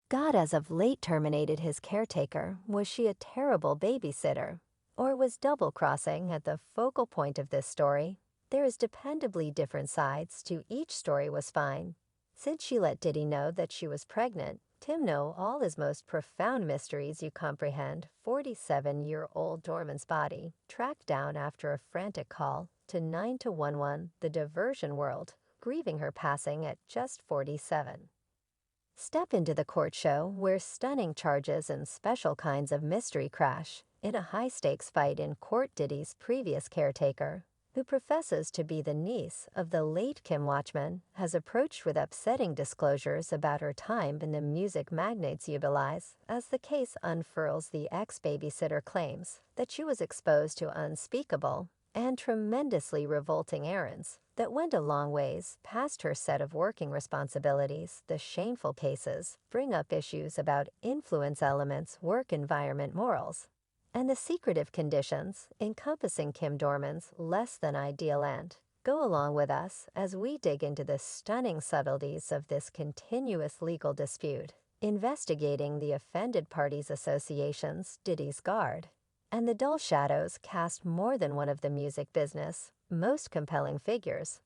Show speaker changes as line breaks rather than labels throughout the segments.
God as of late terminated his caretaker. Was she a terrible babysitter? Or was double-crossing at the focal point of this story? There is dependably different sides to each story was fine. Since she let Diddy know that she was pregnant, Tim know all his most profound mysteries you comprehend. 47-year-old Dorman's body, tracked down after a frantic call to 911, the diversion world, grieving her passing at just 47. Step into the court show where stunning charges and special kinds of mystery crash in a high-stakes fight in court. Diddy's previous caretaker, who professes to be the niece of the late Kim Watchman, has approached with upsetting disclosures about her time in the music magnate's utilize. As the case unfurls, the ex-babysitter claims that she was exposed to unspeakable and tremendously revolting errands that went a long ways past her set of working responsibilities. The shameful cases bring up issues about influence elements, work environment, morals, and the secretive conditions encompassing Kim Dorman's less than ideal end. Go along with us as we dig into the stunning subtleties of this continuous legal dispute, investigating the offended parties' associations, Diddy's Guard, and the dull shadows cast more than one of the music business' most compelling figures.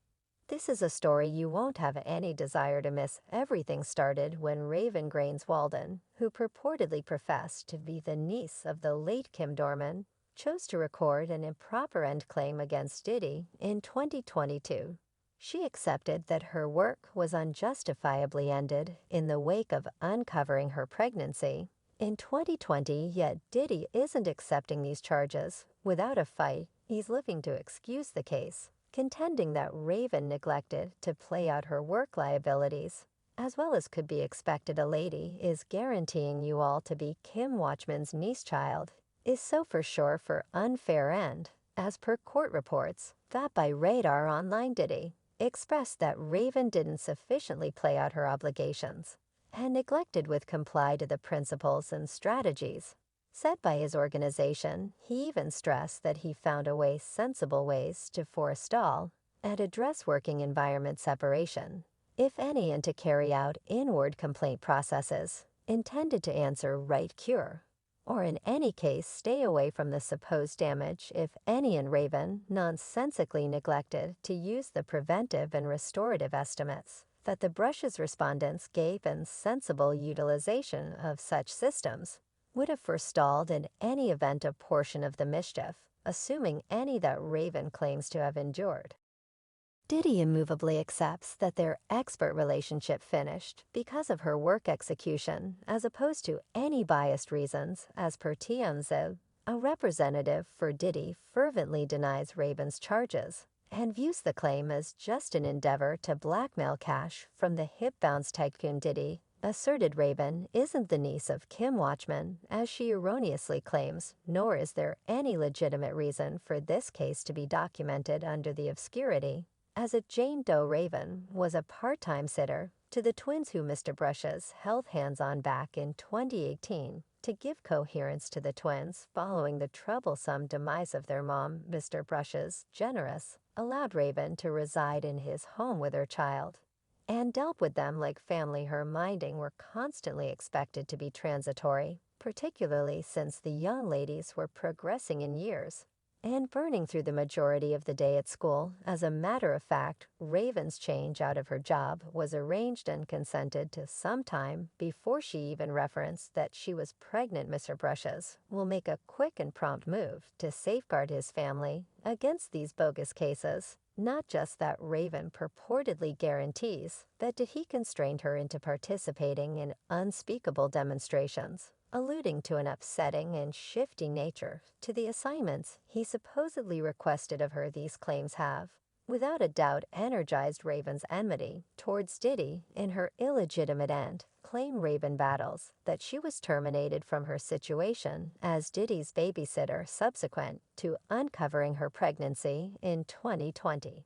This is a story you won't have any desire to miss. Everything started when Raven Grains Walden, who purportedly professed to be the niece of the late Kim Dorman, chose to record an improper end claim against Diddy in 2022. She accepted that her work was unjustifiably ended in the wake of uncovering her pregnancy in 2020, yet Diddy isn't accepting these charges. Without a fight, he's looking to excuse the case, contending that Raven neglected to play out her work liabilities. As well as could be expected, a lady is guaranteeing you all to be Kim Watchman's niece child is so for sure for unfair end. As per court reports, that by Radar Online, Diddy expressed that Raven didn't sufficiently play out her obligations and neglected with comply to the principles and strategies set by his organization. He even stressed that he found sensible ways to forestall and address working environment separation, if any, and to carry out inward complaint processes intended to answer right cure, or in any case stay away from the supposed damage, if any, and Raven nonsensically neglected to use the preventive and restorative estimates that the Brush's respondents gave, and sensible utilization of such systems would have forestalled in any event a portion of the mischief, assuming any that Raven claims to have endured. Diddy immovably accepts that their expert relationship finished because of her work execution, as opposed to any biased reasons. As per TMZ, a representative for Diddy fervently denies Raven's charges and views the claim as just an endeavor to blackmail cash from the hip-bounce tycoon. Diddy asserted Raven isn't the niece of Kim Watchman, as she erroneously claims, nor is there any legitimate reason for this case to be documented under the obscurity, as a Jane Doe. Raven was a part-time sitter to the twins who Mr. Brush's held hands on back in 2018 to give coherence to the twins following the troublesome demise of their mom. Mr. Brush's generous allowed Raven to reside in his home with her child and dealt with them like family. Her minding were constantly expected to be transitory, particularly since the young ladies were progressing in years and burning through the majority of the day at school. As a matter of fact, Raven's change out of her job was arranged and consented to some time before she even referenced that she was pregnant. Mr. Brushes will make a quick and prompt move to safeguard his family against these bogus cases. Not just that, Raven purportedly guarantees that he constrained her into participating in unspeakable demonstrations, alluding to an upsetting and shifting nature to the assignments he supposedly requested of her. These claims have, without a doubt, energized Raven's enmity towards Diddy in her illegitimate end. Claim Raven battles that she was terminated from her situation as Diddy's babysitter subsequent to uncovering her pregnancy in 2020.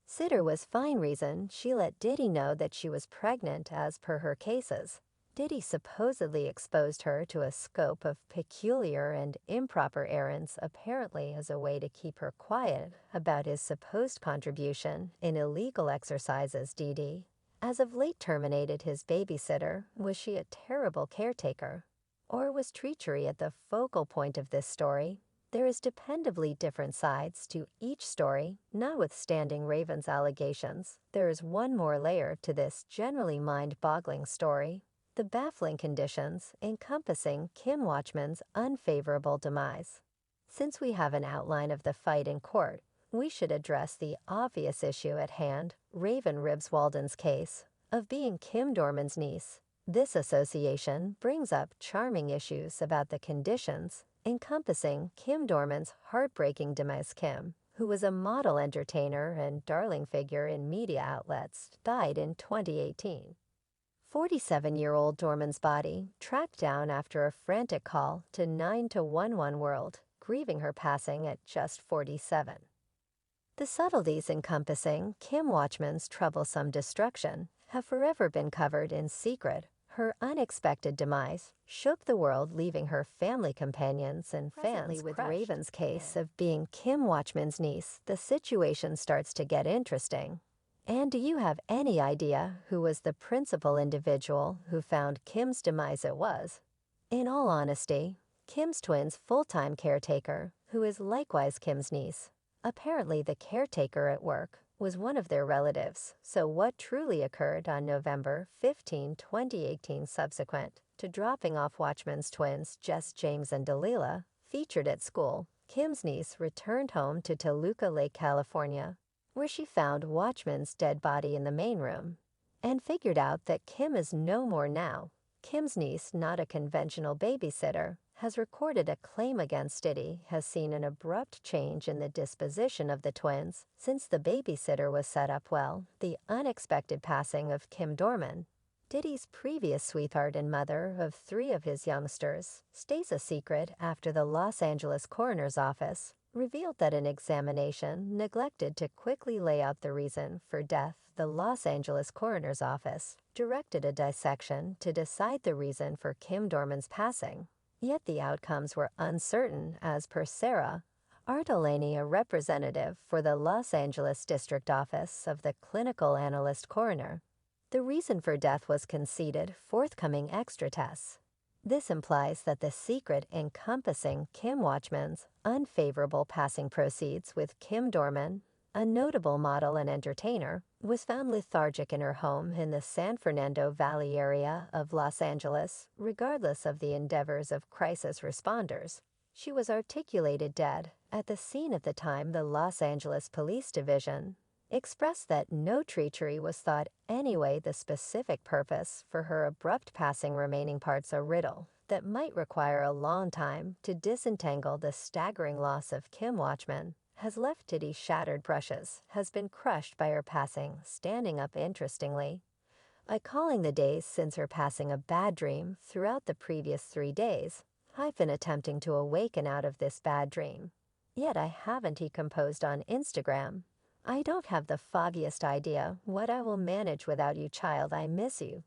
Sitter was fine reason she let Diddy know that she was pregnant. As per her cases, Diddy supposedly exposed her to a scope of peculiar and improper errands, apparently as a way to keep her quiet about his supposed contribution in illegal exercises. Diddy, As of late terminated his babysitter, was she a terrible caretaker? Or was treachery at the focal point of this story? There is dependably different sides to each story. Notwithstanding Raven's allegations, there is one more layer to this generally mind-boggling story: the baffling conditions encompassing Kim Watchman's unfavorable demise. Since we have an outline of the fight in court, we should address the obvious issue at hand: Raven Ribs Walden's case of being Kim Dorman's niece. This association brings up charming issues about the conditions encompassing Kim Dorman's heartbreaking demise. Kim, who was a model, entertainer, and darling figure in media outlets, died in 2018. 47-year-old Dorman's body tracked down after a frantic call to 911 World, grieving her passing at just 47. The subtleties encompassing Kim Watchman's troublesome destruction have forever been covered in secret. Her unexpected demise shook the world, leaving her family, companions, and fans with crushed. Raven's case of being Kim Watchman's niece, the situation starts to get interesting. And do you have any idea who was the principal individual who found Kim's demise? It was, in all honesty, Kim's twins' full-time caretaker, who is likewise Kim's niece. Apparently the caretaker at work was one of their relatives, so what truly occurred on November 15, 2018, subsequent to dropping off Watchman's twins, Jess, James, and Delilah, featured at school? Kim's niece returned home to Toluca Lake, California, where she found Watchman's dead body in the main room, and figured out that Kim is no more now. Kim's niece, not a conventional babysitter, has recorded a claim against Diddy, has seen an abrupt change in the disposition of the twins since the babysitter was set up. Well, the unexpected passing of Kim Dorman, Diddy's previous sweetheart and mother of 3 of his youngsters, stays a secret after the Los Angeles coroner's office revealed that an examination neglected to quickly lay out the reason for death. The Los Angeles coroner's office directed a dissection to decide the reason for Kim Dorman's passing. Yet the outcomes were uncertain, as per Sarah Artolani, a representative for the Los Angeles District Office of the Clinical Analyst Coroner. The reason for death was conceded forthcoming extra tests. This implies that the secret encompassing Kim Watchman's unfavorable passing proceeds with Kim Dorman, a notable model and entertainer, was found lethargic in her home in the San Fernando Valley area of Los Angeles. Regardless of the endeavors of crisis responders, she was articulated dead at the scene. At the time, the Los Angeles Police Division expressed that no treachery was thought anyway. The specific purpose for her abrupt passing, remaining parts a riddle that might require a long time to disentangle. The staggering loss of Kim Watchman has left Diddy shattered. Brushes has been crushed by her passing, standing up interestingly, by calling the days since her passing a bad dream. Throughout the previous 3 days, I've been attempting to awaken out of this bad dream. Yet I haven't, he composed on Instagram. I don't have the foggiest idea what I will manage without you, child. I miss you.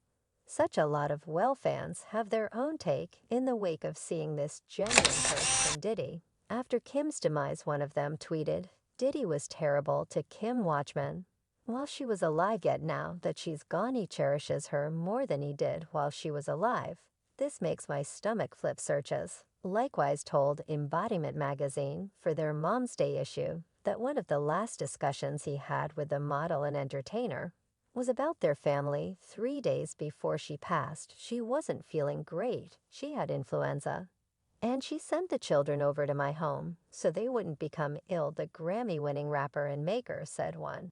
Such a lot of well fans have their own take in the wake of seeing this genuine post from Diddy. After Kim's demise, one of them tweeted, "Diddy was terrible to Kim Watchman while she was alive, yet now that she's gone he cherishes her more than he did while she was alive. This makes my stomach flip." Searches likewise told Embodiment magazine for their Mom's Day issue that one of the last discussions he had with the model and entertainer was about their family. 3 days before she passed, she wasn't feeling great. She had influenza, and she sent the children over to my home so they wouldn't become ill. The Grammy-winning rapper and maker said, "One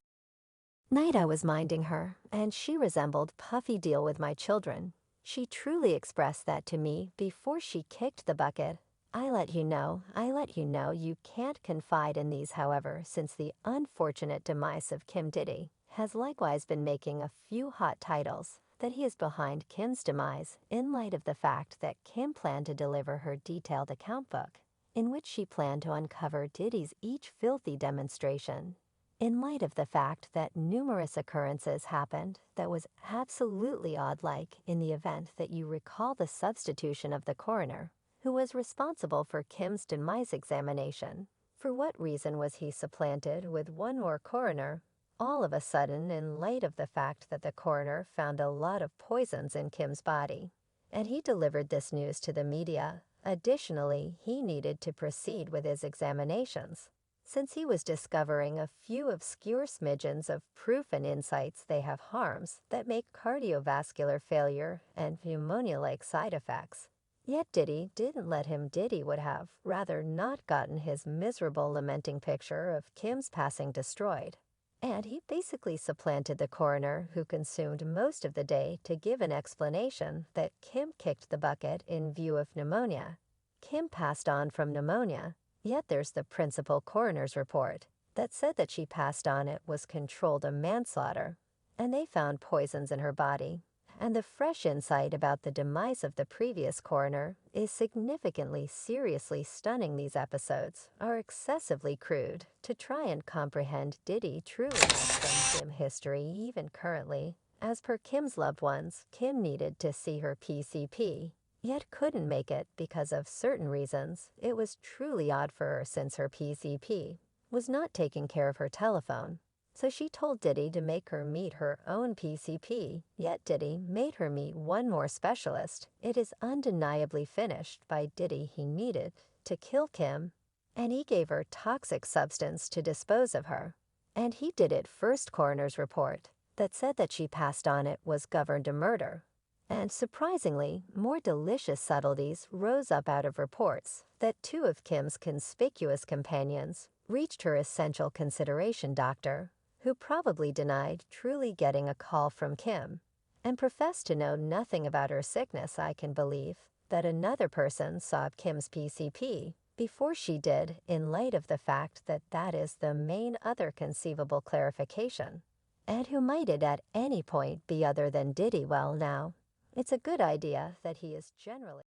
night I was minding her, and she resembled Puffy Deal with my children. She truly expressed that to me before she kicked the bucket. I let you know you can't confide in these." However, since the unfortunate demise of Kim, Diddy has likewise been making a few hot titles that he is behind Kim's demise, in light of the fact that Kim planned to deliver her detailed account book, in which she planned to uncover Diddy's each filthy demonstration. In light of the fact that numerous occurrences happened that was absolutely odd, like in the event that you recall the substitution of the coroner, who was responsible for Kim's demise examination. For what reason was he supplanted with one more coroner? all of a sudden in light of the fact that the coroner found a lot of poisons in Kim's body, and he delivered this news to the media. Additionally, he needed to proceed with his examinations, since he was discovering a few obscure smidgens of proof and insights they have harms that make cardiovascular failure and pneumonia-like side effects. Yet Diddy didn't let him. Diddy would have rather not gotten his miserable lamenting picture of Kim's passing destroyed. And he basically supplanted the coroner, who consumed most of the day to give an explanation that Kim kicked the bucket in view of pneumonia. Kim passed on from pneumonia, yet there's the principal coroner's report that said that she passed on it was controlled manslaughter, and they found poisons in her body. And the fresh insight about the demise of the previous coroner is significantly seriously stunning. These episodes are excessively crude to try and comprehend Diddy truly has some dim history even currently. As per Kim's loved ones, Kim needed to see her PCP, yet couldn't make it because of certain reasons. It was truly odd for her since her PCP was not taking care of her telephone. So she told Diddy to make her meet her own PCP, yet Diddy made her meet one more specialist. It is undeniably finished by Diddy. He needed to kill Kim, and he gave her toxic substance to dispose of her. And he did it. First coroner's report that said that she passed on it was governed to murder. And surprisingly, more delicious subtleties rose up out of reports that two of Kim's conspicuous companions reached her essential consideration doctor, who probably denied truly getting a call from Kim and professed to know nothing about her sickness. I can believe that another person saw Kim's PCP before she did, in light of the fact that that is the main other conceivable clarification. And who might it at any point be other than Diddy? Well, now, it's a good idea that he is generally